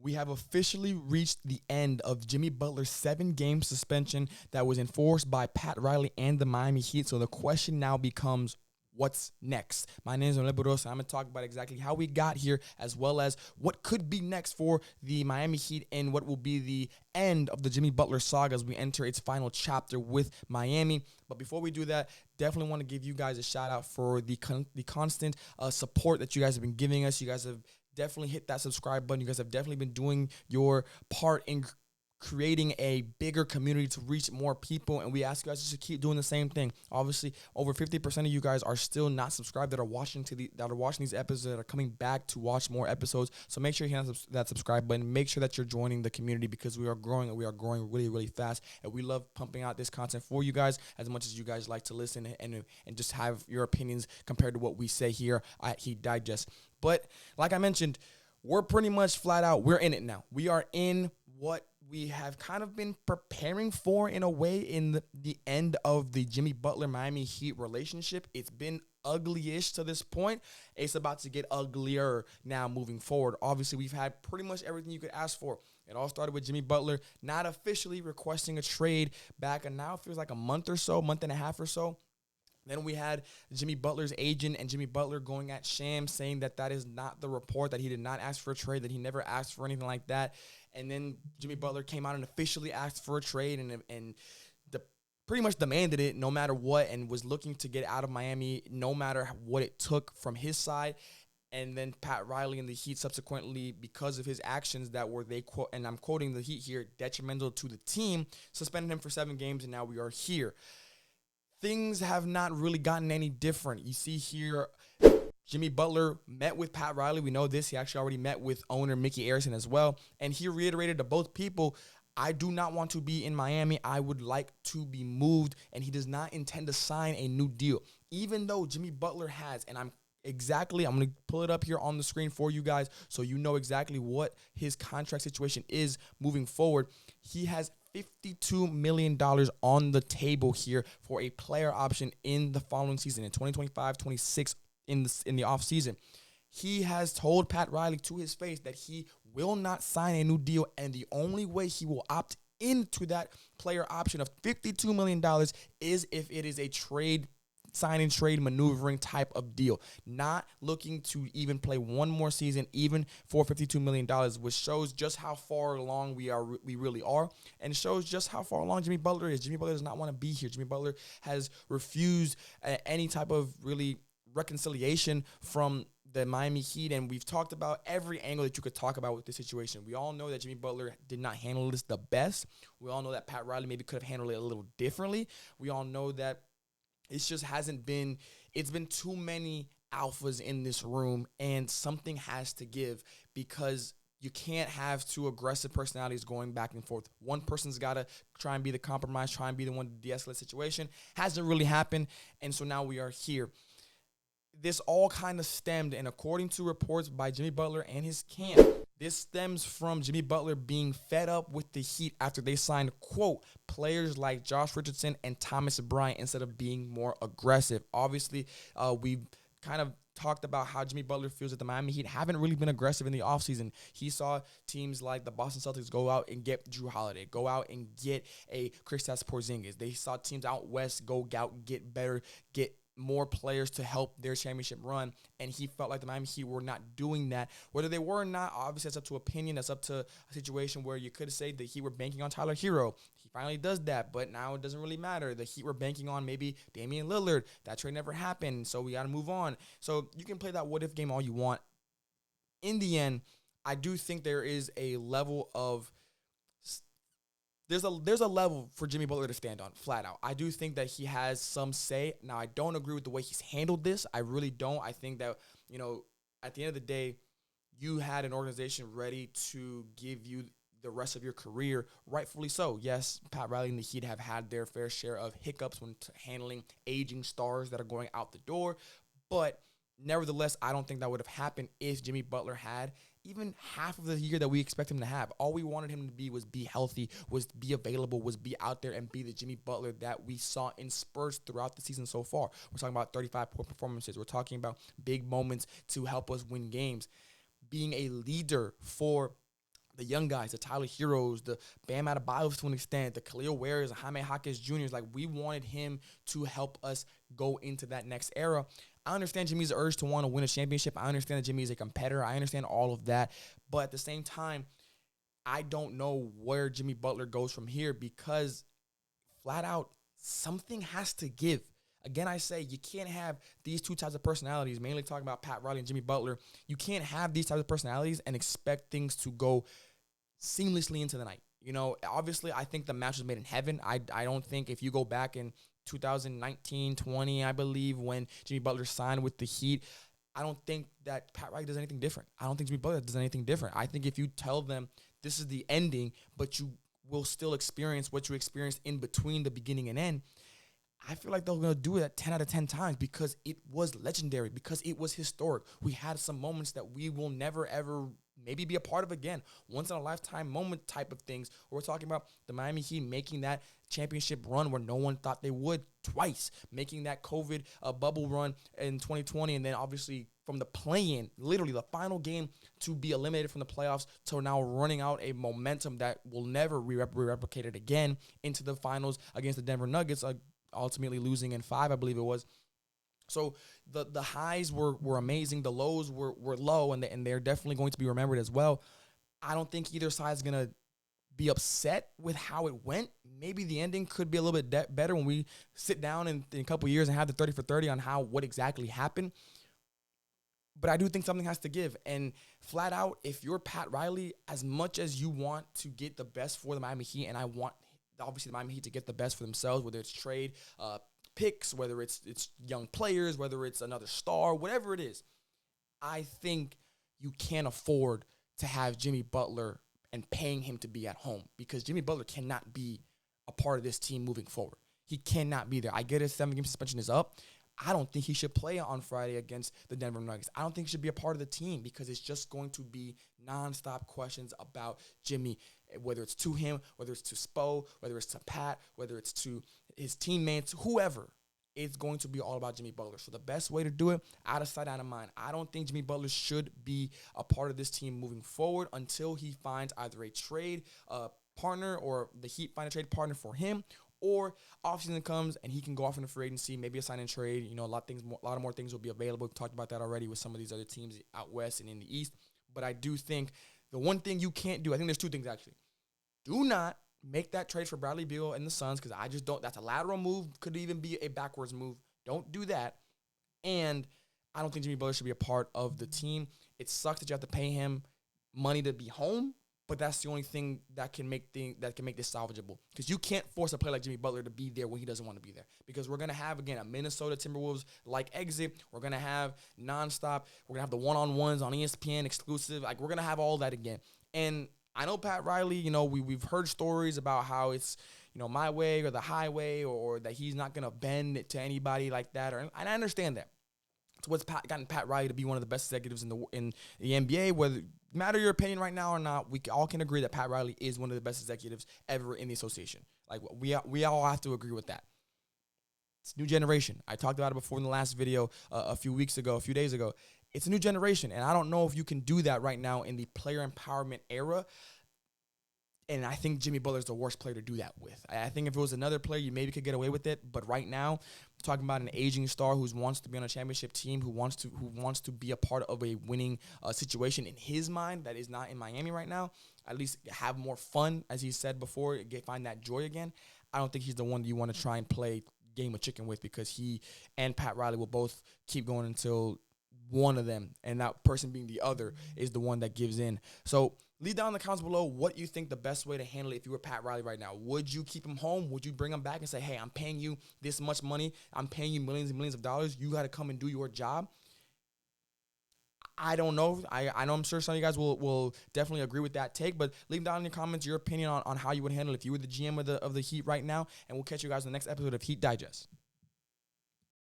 we have officially reached the end of Jimmy Butler's 7-game suspension that was enforced by Pat Riley and the Miami Heat. So the question now becomes, what's next? My name is Manuel Buroz, and I'm going to talk about exactly how we got here, as well as what could be next for the Miami Heat and what will be the end of the Jimmy Butler saga as we enter its final chapter with Miami. But before we do that, definitely want to give you guys a shout out for the constant support that you guys have been giving us. You guys have definitely hit that subscribe button. You guys have definitely been doing your part in creating a bigger community to reach more people, and we ask you guys just to keep doing the same thing. Obviously, over 50% of you guys are still not subscribed that are watching these episodes, that are coming back to watch more episodes. So make sure you hit that subscribe button. Make sure that you're joining the community, because we are growing, and we are growing really, really fast. And we love pumping out this content for you guys as much as you guys like to listen and just have your opinions compared to what we say here at Heat Digest. But like I mentioned, we're pretty much flat out. We're in it now. We are in what we have kind of been preparing for, in a way, in the end of the Jimmy Butler-Miami Heat relationship. It's been ugly-ish to this point. It's about to get uglier now moving forward. Obviously, we've had pretty much everything you could ask for. It all started with Jimmy Butler not officially requesting a trade back, and now it feels like a month and a half or so. Then we had Jimmy Butler's agent and Jimmy Butler going at Shams, saying that that is not the report, that he did not ask for a trade, that he never asked for anything like that. And then Jimmy Butler came out and officially asked for a trade and pretty much demanded it no matter what, and was looking to get out of Miami no matter what it took from his side. And then Pat Riley and the Heat subsequently, because of his actions that were, they quote, and I'm quoting the Heat here, detrimental to the team, suspended him for 7 games, and now we are here. Things have not really gotten any different. You see here, Jimmy Butler met with Pat Riley. We know this. He actually already met with owner Mickey Arison as well. And he reiterated to both people, I do not want to be in Miami. I would like to be moved. And he does not intend to sign a new deal. Even though Jimmy Butler has, and I'm going to pull it up here on the screen for you guys so you know exactly what his contract situation is moving forward. He has $52 million on the table here for a player option in the following season, in 2025-26, in the offseason. He has told Pat Riley to his face that he will not sign a new deal, and the only way he will opt into that player option of $52 million is if it is a sign and trade maneuvering type of deal. Not looking to even play one more season, even for $52 million, which shows just how far along we really are, and shows just how far along Jimmy Butler is. Jimmy Butler does not want to be here. Jimmy Butler has refused any type of really reconciliation from the Miami Heat, and we've talked about every angle that you could talk about with this situation. We all know that Jimmy Butler did not handle this the best. We all know that Pat Riley maybe could have handled it a little differently. We all know that it's been too many alphas in this room, and something has to give, because you can't have 2 aggressive personalities going back and forth. One person's got to try and be the compromise, try and be the one to de-escalate the situation. Hasn't really happened, and so now we are here. This all kind of stemmed, and according to reports by Jimmy Butler and his camp, this stems from Jimmy Butler being fed up with the Heat after they signed, quote, players like Josh Richardson and Thomas Bryant instead of being more aggressive. Obviously, we've kind of talked about how Jimmy Butler feels that the Miami Heat haven't really been aggressive in the offseason. He saw teams like the Boston Celtics go out and get Drew Holiday, go out and get a Kristaps Porzingis. They saw teams out west go out, get more players to help their championship run, and he felt like the Miami Heat were not doing that. Whether they were or not, obviously that's up to opinion. That's up to a situation where you could say the Heat were banking on Tyler Hero. He finally does that, but now it doesn't really matter. The Heat were banking on maybe Damian Lillard. That trade never happened, so we got to move on. So you can play that what-if game all you want. In the end, I do think there is a level of There's a level for Jimmy Butler to stand on, flat out. I do think that he has some say. Now, I don't agree with the way he's handled this. I really don't. I think that, at the end of the day, you had an organization ready to give you the rest of your career, rightfully so. Yes, Pat Riley and the Heat have had their fair share of hiccups when handling aging stars that are going out the door. But nevertheless, I don't think that would have happened if Jimmy Butler had even half of the year that we expect him to have. All we wanted him to be was be healthy, was be available, was be out there and be the Jimmy Butler that we saw in spurts throughout the season so far. We're talking about 35-point performances. We're talking about big moments to help us win games. Being a leader for the young guys, the Tyler Heroes, the Bam Adebayos to an extent, the Khalil Wares, the Jaime Jaquez Jr.'s. Like, we wanted him to help us go into that next era. I understand Jimmy's urge to want to win a championship. I understand that Jimmy is a competitor. I understand all of that. But at the same time, I don't know where Jimmy Butler goes from here, because flat out, something has to give. Again, I say you can't have these two types of personalities, mainly talking about Pat Riley and Jimmy Butler. You can't have these types of personalities and expect things to go seamlessly into the night. You know, obviously, I think the match was made in heaven. I don't think, if you go back in 2019, 20, I believe, when Jimmy Butler signed with the Heat, I don't think that Pat Riley does anything different. I don't think Jimmy Butler does anything different. I think if you tell them this is the ending, but you will still experience what you experienced in between the beginning and end, I feel like they're going to do it at 10 out of 10 times, because it was legendary, because it was historic. We had some moments that we will never, ever maybe be a part of again. Once in a lifetime moment type of things. We're talking about the Miami Heat making that championship run where no one thought they would twice, making that COVID bubble run in 2020, and then obviously from the play-in, literally the final game, to be eliminated from the playoffs, to now running out a momentum that will never be replicated again into the finals against the Denver Nuggets, ultimately losing in 5, I believe it was. So the highs were amazing. The lows were low, and they're definitely going to be remembered as well. I don't think either side is going to be upset with how it went. Maybe the ending could be a little bit better when we sit down in a couple of years and have the 30 for 30 on what exactly happened. But I do think something has to give. And flat out, if you're Pat Riley, as much as you want to get the best for the Miami Heat, and I want obviously the Miami Heat to get the best for themselves, whether it's trade picks, whether it's young players, whether it's another star, whatever it is, I think you can't afford to have Jimmy Butler and paying him to be at home, because Jimmy Butler cannot be a part of this team moving forward. He cannot be there. I get his 7-game suspension is up. I don't think he should play on Friday against the Denver Nuggets. I don't think he should be a part of the team, because it's just going to be nonstop questions about Jimmy, whether it's to him, whether it's to Spo, whether it's to Pat, whether it's to his teammates, whoever. It's going to be all about Jimmy Butler. So the best way to do it, out of sight, out of mind. I don't think Jimmy Butler should be a part of this team moving forward until he finds either a trade partner, or the Heat find a trade partner for him, or offseason comes and he can go off in the free agency, maybe a sign and trade. You know, a lot of more things will be available. We've talked about that already with some of these other teams out west and in the East. But I do think the one thing you can't do, I think there's two things actually. Do not make that trade for Bradley Beal and the Suns, because I just don't. That's a lateral move. Could even be a backwards move. Don't do that. And I don't think Jimmy Butler should be a part of the team. It sucks that you have to pay him money to be home, but that's the only thing that can make this salvageable, because you can't force a player like Jimmy Butler to be there when he doesn't want to be there, because we're going to have, again, a Minnesota Timberwolves-like exit. We're going to have nonstop. We're going to have the one-on-ones on ESPN exclusive. Like, we're going to have all that again. And I know Pat Riley, you know, we've heard stories about how it's, you know, my way or the highway, or that he's not going to bend it to anybody like that. And I understand that. It's what's gotten Pat Riley to be one of the best executives in the NBA. Whether matter your opinion right now or not, we all can agree that Pat Riley is one of the best executives ever in the association. Like, we all have to agree with that. It's new generation. I talked about it before in the last video a few days ago. It's a new generation, and I don't know if you can do that right now in the player empowerment era. And I think Jimmy Butler's the worst player to do that with. I think if it was another player, you maybe could get away with it. But right now, talking about an aging star who wants to be on a championship team, who wants to be a part of a winning situation in his mind that is not in Miami right now, at least have more fun, as he said before, find that joy again. I don't think he's the one that you want to try and play game of chicken with, because he and Pat Riley will both keep going until one of them, and that person being the other, is the one that gives in. So leave down in the comments below what you think the best way to handle it if you were Pat Riley right now. Would you keep him home? Would you bring him back and say, hey, I'm paying you this much money. I'm paying you millions and millions of dollars. You got to come and do your job. I don't know. I know I'm sure some of you guys will definitely agree with that take, but leave down in the comments your opinion on how you would handle it if you were the GM of the Heat right now, and we'll catch you guys in the next episode of Heat Digest.